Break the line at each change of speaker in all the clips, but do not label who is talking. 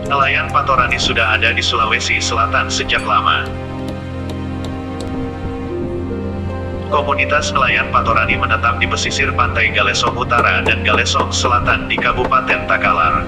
Nelayan Patorani sudah ada di Sulawesi Selatan sejak lama. Komunitas nelayan Patorani menetap di pesisir pantai Galesong Utara dan Galesong Selatan di Kabupaten Takalar.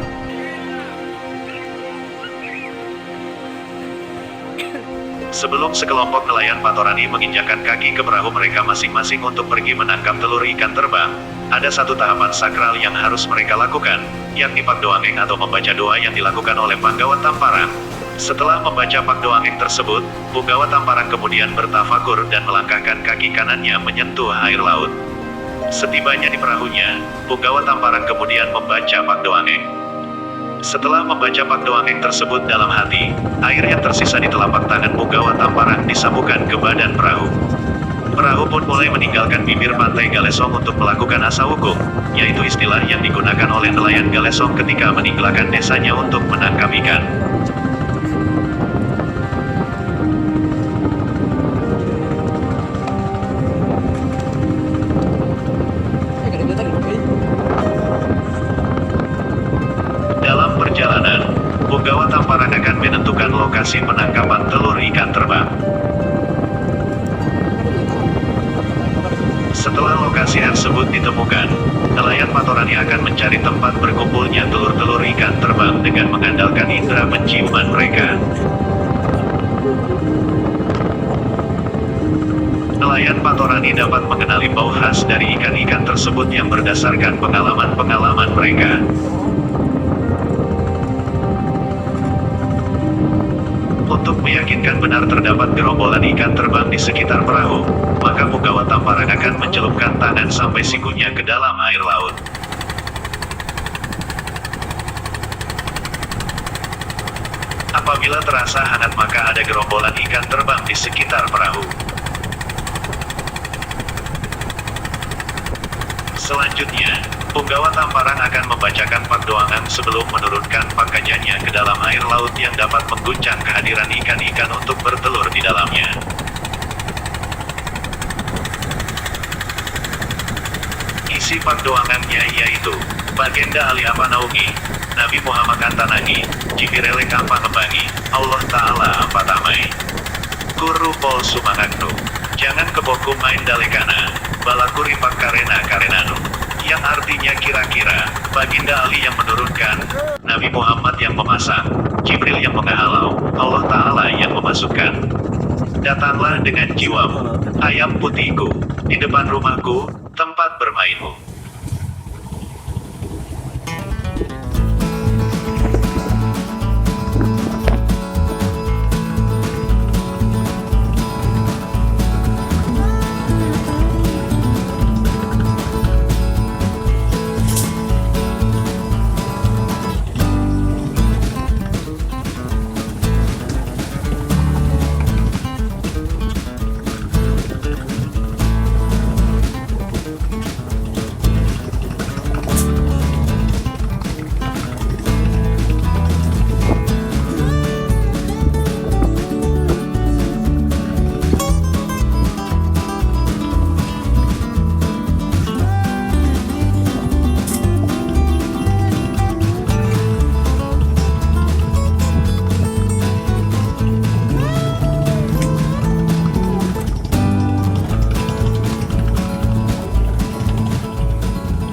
Sebelum sekelompok nelayan Patorani menginjakan kaki ke perahu mereka masing-masing untuk pergi menangkap telur ikan terbang, ada satu tahapan sakral yang harus mereka lakukan, yakni pakdoangeng atau membaca doa yang dilakukan oleh Panggawa Tamparan. Setelah membaca pakdoangeng tersebut, Punggawa Tamparan kemudian bertafakur dan melangkahkan kaki kanannya menyentuh air laut. Setibanya di perahunya, Punggawa Tamparan kemudian membaca pakdoangeng. Setelah membaca pakdoangeng tersebut dalam hati, air yang tersisa di telapak tangan Punggawa Tamparan disambungkan ke badan perahu. Perahu pun mulai meninggalkan bibir pantai Galesong untuk melakukan asawukum, yaitu istilah yang digunakan oleh nelayan Galesong ketika meninggalkan desanya untuk menangkap ikan. Dalam perjalanan, Punggawa Tamparan akan menentukan lokasi penangkapan telur ikan terbang. Setelah lokasi tersebut ditemukan, nelayan Patorani akan mencari tempat berkumpulnya telur-telur ikan terbang dengan mengandalkan indera penciuman mereka. Nelayan Patorani dapat mengenali bau khas dari ikan-ikan tersebut yang berdasarkan pengalaman-pengalaman mereka. Untuk meyakinkan benar terdapat gerombolan ikan terbang di sekitar perahu, maka Punggawa Tamparan akan mencelupkan tangan sampai sikunya ke dalam air laut. Apabila terasa hangat maka ada gerombolan ikan terbang di sekitar perahu. Selanjutnya, Punggawa Tamparan akan membacakan pakdoangan sebelum menurunkan pakajanya ke dalam air laut yang dapat mengguncang kehadiran ikan-ikan untuk bertelur di dalamnya. Isi pakdoangannya yaitu, Bagenda Ali Apanaungi, Nabi Muhammad Antanangi, Jibirelek Ampangembangi, Allah Ta'ala Ampatamai. Kuru Pol Sumangaknu, jangan keboku main dalekana, balakuri karena karenanu. Yang artinya kira-kira, Baginda Ali yang menurunkan, Nabi Muhammad yang memasang, Jibril yang menghalau, Allah Ta'ala yang memasukkan. Datanglah dengan jiwamu, ayam putihku, di depan rumahku, tempat bermainmu.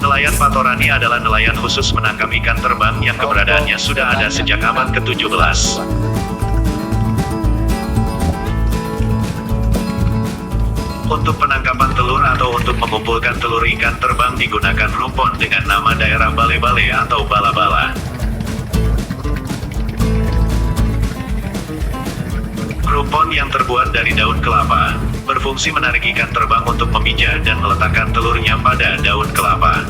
Nelayan Patorani adalah nelayan khusus menangkap ikan terbang yang keberadaannya sudah ada sejak abad ke-17. Untuk penangkapan telur atau untuk mengumpulkan telur ikan terbang digunakan rumpon dengan nama daerah bale-bale atau bala-bala. Rumpon yang terbuat dari daun kelapa, berfungsi menarik ikan terbang untuk memijah dan meletakkan telurnya pada daun kelapa.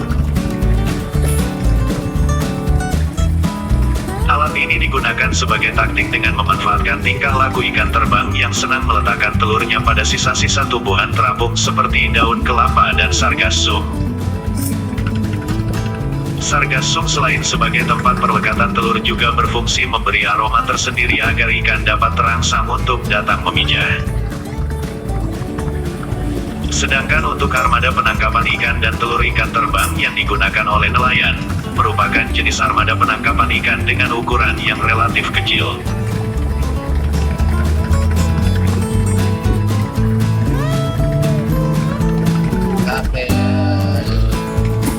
Alat ini digunakan sebagai taktik dengan memanfaatkan tingkah laku ikan terbang yang senang meletakkan telurnya pada sisa-sisa tumbuhan terapung seperti daun kelapa dan sargassum. Sargassum selain sebagai tempat perlekatan telur juga berfungsi memberi aroma tersendiri agar ikan dapat terangsang untuk datang memijah. Sedangkan untuk armada penangkapan ikan dan telur ikan terbang yang digunakan oleh nelayan, merupakan jenis armada penangkapan ikan dengan ukuran yang relatif kecil.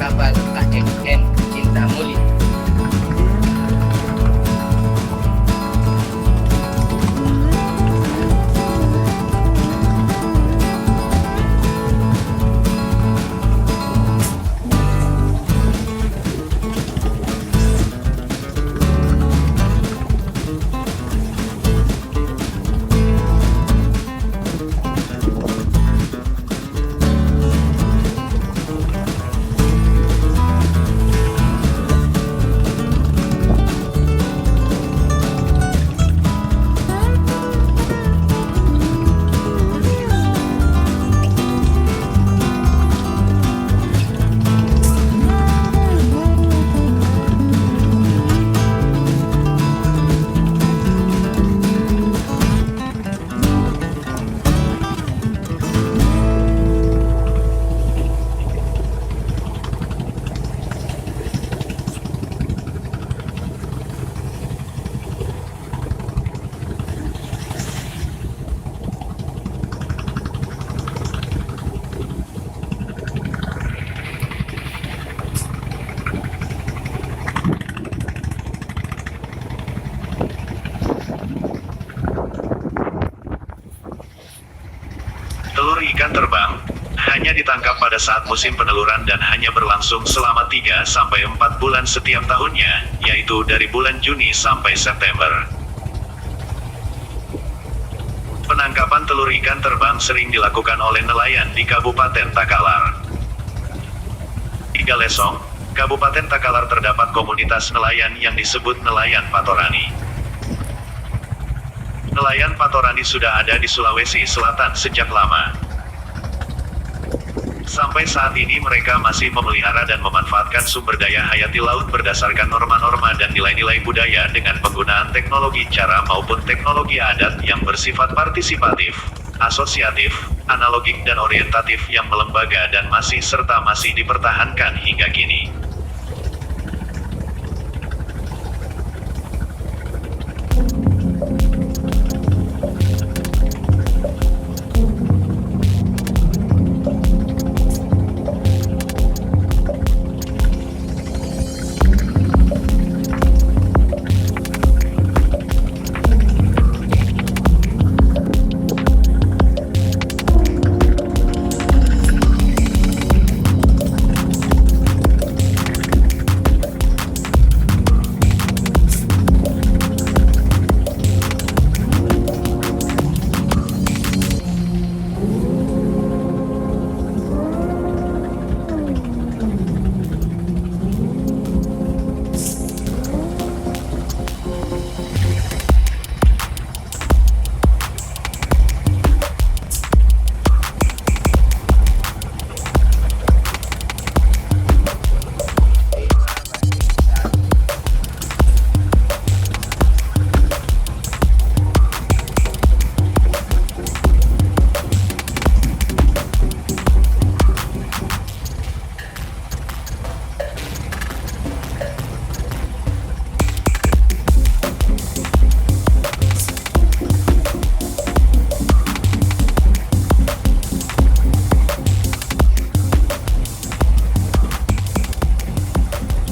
Kapal KXN Cintamuli.
Telur ikan terbang hanya ditangkap pada saat musim peneluran dan hanya berlangsung selama 3-4 bulan setiap tahunnya, yaitu dari bulan Juni sampai September. Penangkapan telur ikan terbang sering dilakukan oleh nelayan di Kabupaten Takalar. Di Galesong, Kabupaten Takalar terdapat komunitas nelayan yang disebut nelayan Patorani. Nelayan Patorani sudah ada di Sulawesi Selatan sejak lama. Sampai saat ini mereka masih memelihara dan memanfaatkan sumber daya hayati laut berdasarkan norma-norma dan nilai-nilai budaya dengan penggunaan teknologi cara maupun teknologi adat yang bersifat partisipatif, asosiatif, analogik dan orientatif yang melembaga dan masih dipertahankan hingga kini.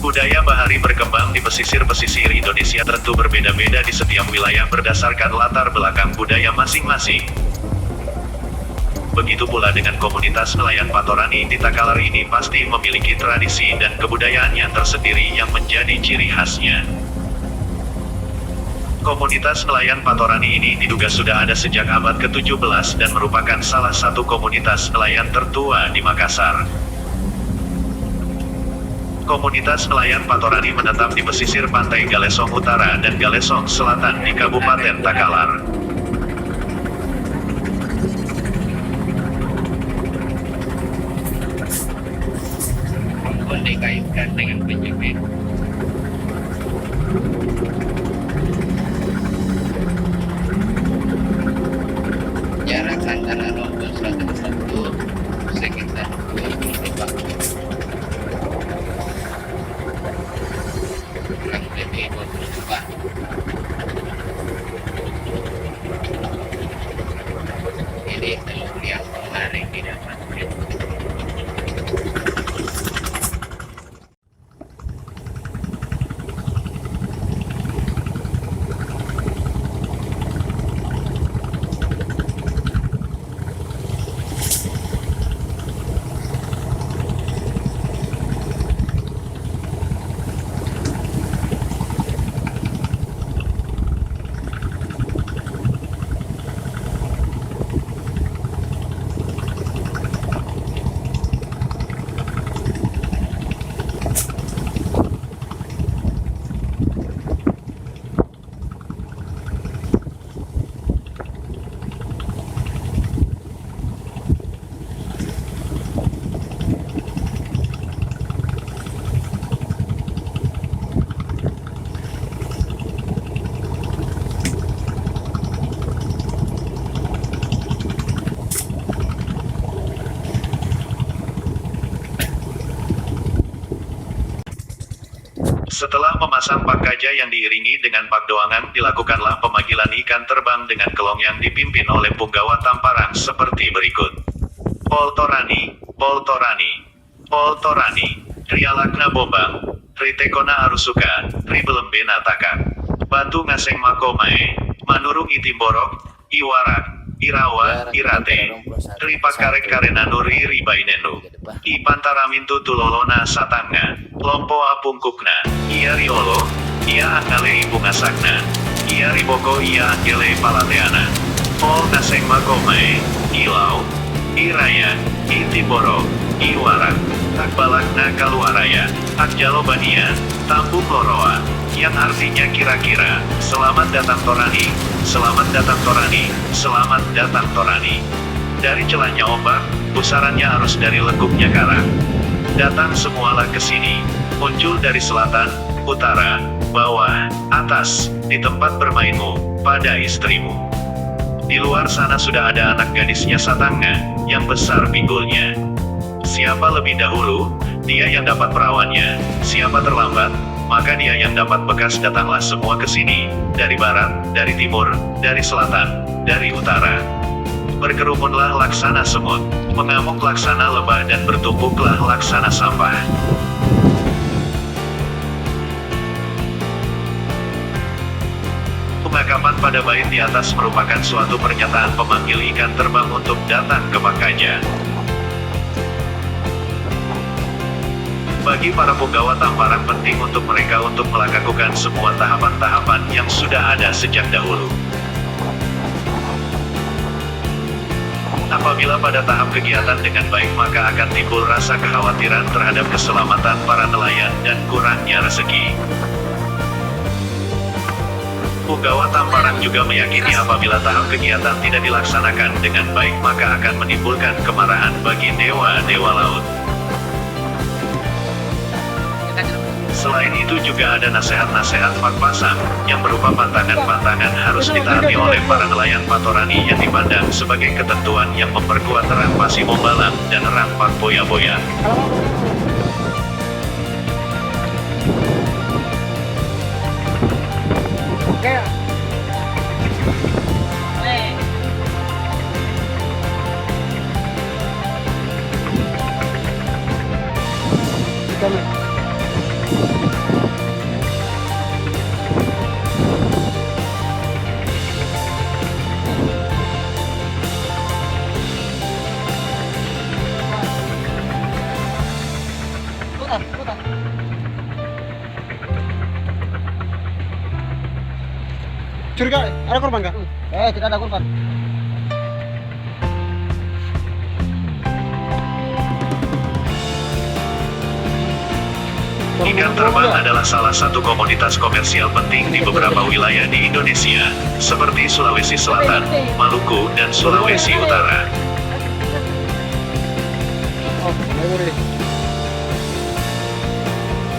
Budaya bahari berkembang di pesisir-pesisir Indonesia tentu berbeda-beda di setiap wilayah berdasarkan latar belakang budaya masing-masing. Begitu pula dengan komunitas nelayan Patorani di Takalar ini pasti memiliki tradisi dan kebudayaannya tersendiri yang menjadi ciri khasnya. Komunitas nelayan Patorani ini diduga sudah ada sejak abad ke-17 dan merupakan salah satu komunitas nelayan tertua di Makassar. Komunitas nelayan Patorani menetap di pesisir pantai Galesong Utara dan Galesong Selatan di Kabupaten Takalar.
Maupun dikaitkan dengan penjepit. Jarak antara lombok satu sekitar 2 km.
Setelah memasang pak kaja yang diiringi dengan pak doangan, dilakukanlah pemanggilan ikan terbang dengan kelong yang dipimpin oleh punggawa tamparan seperti berikut. Poltorani, Poltorani, Poltorani, Trialakna Bombang, Ritekona Arusuka, Ribelem Benatakan, Batu Ngaseng Makomae, Manurung Itimborok, Iwarak, Irawa, Irate, Ripakarek Karena Nuri Ribainenu, Ipantaramintu Tulolona Satanga, Lompo Apungkukna, Ia Riolo, Ia Angale Ibungasakna, Ia Riboko Ia Angele Palateana, Pol Naseng Makomae, Ilau, Iraya, Itiboro, Iwarak, Takbalakna Kaluaraya, Akjalobania, Tambung Loroa, yang artinya kira-kira, selamat datang Torani, selamat datang Torani, selamat datang Torani. Dari celahnya ombak, pusarannya arus dari lekuknya karang. Datang semualah ke sini, muncul dari selatan, utara, bawah, atas, di tempat bermainmu, pada istrimu. Di luar sana sudah ada anak gadisnya Satanga, yang besar pinggulnya. Siapa lebih dahulu, dia yang dapat perawannya. Siapa terlambat, maka dia yang dapat bekas. Datanglah semua ke sini, dari barat, dari timur, dari selatan, dari utara. Berkerumunlah laksana semut, mengamuk laksana lebah dan bertumpuklah laksana sampah. Pengakapan pada bait di atas merupakan suatu pernyataan pemanggil ikan terbang untuk datang ke pak kaja. Bagi para punggawa tamparan penting untuk mereka untuk melakukan semua tahapan-tahapan yang sudah ada sejak dahulu. Apabila pada tahap kegiatan dengan baik, maka akan timbul rasa kekhawatiran terhadap keselamatan para nelayan dan kurangnya rezeki. Punggawa tamparan juga meyakini apabila tahap kegiatan tidak dilaksanakan dengan baik, maka akan menimbulkan kemarahan bagi dewa-dewa laut. Selain itu juga ada nasihat-nasihat pak pasang, yang berupa pantangan-pantangan harus ditaati oleh para nelayan patorani yang dipandang sebagai ketentuan yang memperkuat erang pasi mombalang dan erang pak boya-boya.
Curiga, ada korban kah? Tidak ada korban.
Ikan terbang adalah salah satu komoditas komersial penting di beberapa wilayah di Indonesia, seperti Sulawesi Selatan, Maluku, dan Sulawesi Utara.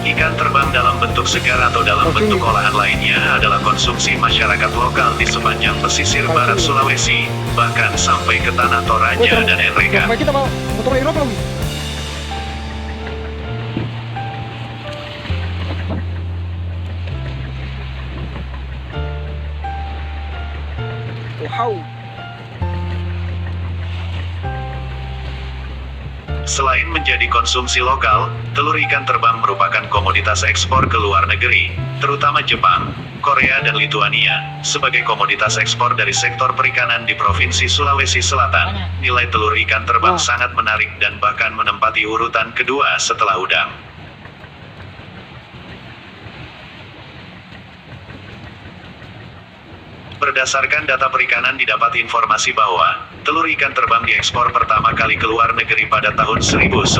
Ikan terbang dalam bentuk segar atau dalam bentuk olahan lainnya adalah konsumsi masyarakat lokal di sepanjang pesisir barat Sulawesi, bahkan sampai ke tanah Toraja dan Enreka.
Kita mau motor Eropa lagi. Wow.
Selain menjadi konsumsi lokal, telur ikan terbang merupakan komoditas ekspor ke luar negeri, terutama Jepang, Korea dan Lituania. Sebagai komoditas ekspor dari sektor perikanan di Provinsi Sulawesi Selatan, nilai telur ikan terbang sangat menarik dan bahkan menempati urutan kedua setelah udang. Berdasarkan data perikanan didapat informasi bahwa telur ikan terbang diekspor pertama kali ke luar negeri pada tahun 1969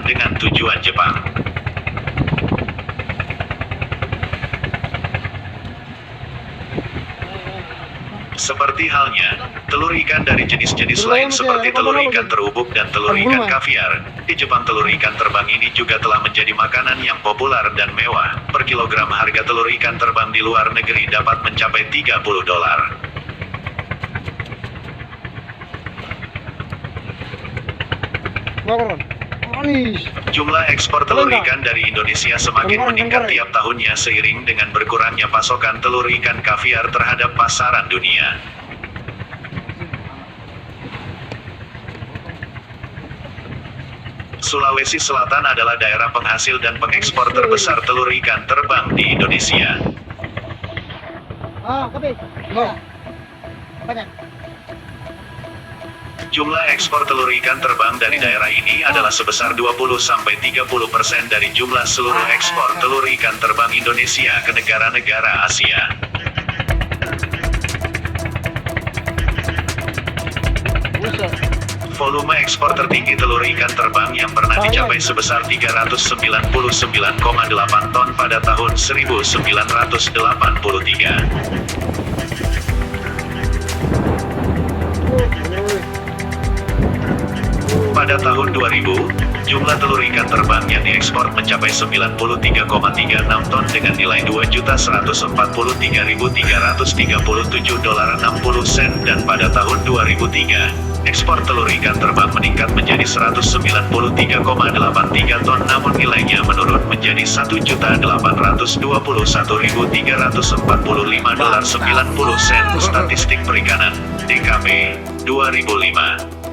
dengan tujuan Jepang. Seperti halnya, telur ikan dari jenis-jenis lain seperti telur ikan terubuk dan telur ikan kaviar, di Jepang telur ikan terbang ini juga telah menjadi makanan yang populer dan mewah. Per kilogram harga telur ikan terbang di luar negeri dapat mencapai $30.
Wih.
Jumlah ekspor telur ikan dari Indonesia semakin meningkat tiap tahunnya seiring dengan berkurangnya pasokan telur ikan kaviar terhadap pasaran dunia. Sulawesi Selatan adalah daerah penghasil dan pengekspor terbesar telur ikan terbang di Indonesia.
Ah, kopi. Mau. Banyak.
Jumlah ekspor telur ikan terbang dari daerah ini adalah sebesar 20-30% dari jumlah seluruh ekspor telur ikan terbang Indonesia ke negara-negara Asia.
Buset.
Volume ekspor tertinggi telur ikan terbang yang pernah dicapai sebesar 399,8 ton pada tahun 1983. Pada tahun 2000, jumlah telur ikan terbang yang diekspor mencapai 93,36 ton dengan nilai $2.143.337.60 dan pada tahun 2003, ekspor telur ikan terbang meningkat menjadi 193,83 ton namun nilainya menurun menjadi $1.821.345.90. Statistik Perikanan, DKP, 2005.